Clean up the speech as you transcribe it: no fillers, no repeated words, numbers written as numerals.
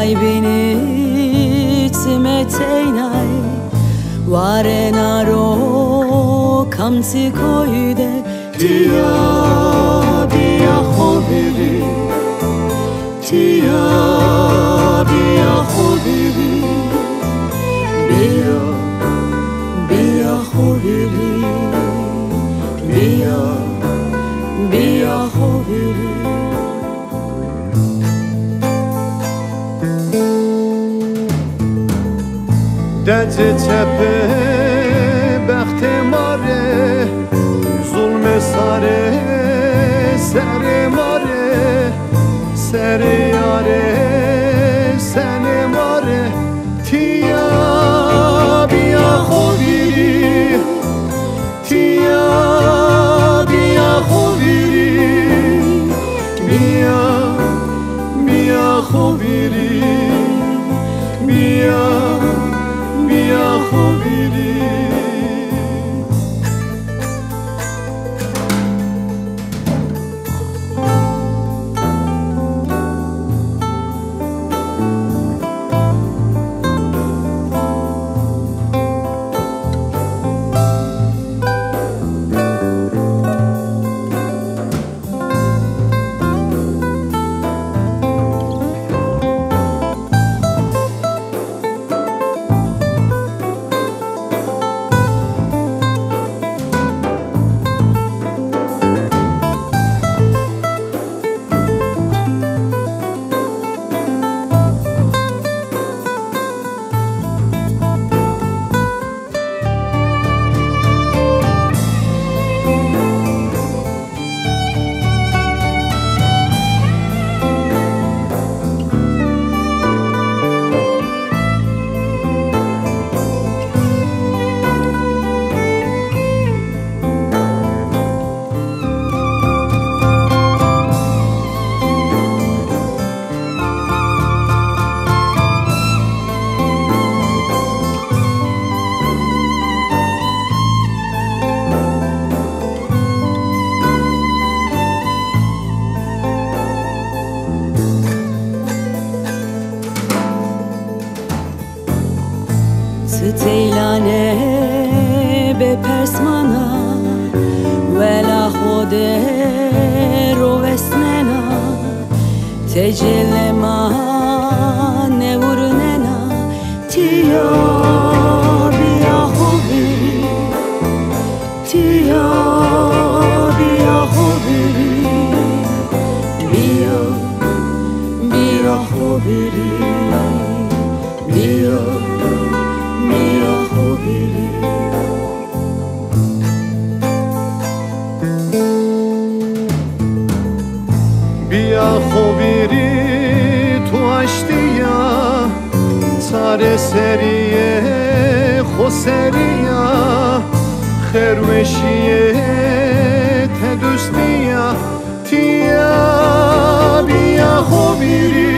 bini tmeteinai Varenaro kamsi koide Tia bia hoviri Tia bia hoviri Bia bia hoviri Bia bia hoviri دج چپه بخت ماره ظلم ساره سر ماره سر یاره سن ماره تیا بیا خوبی تیا بیا خوبی بیا بیا خوبی بیا بیا خوبیری Teylane be persmana Vela khode rovesnena Tecellema ne vurnena Tia bia hoviri Tia bia hoviri Bia bia hoviri Bia bia hoviri بیا خوبیری تو اشتیا سر سریه خسریا خروشیه تدوستیا تیا بیا خوبیری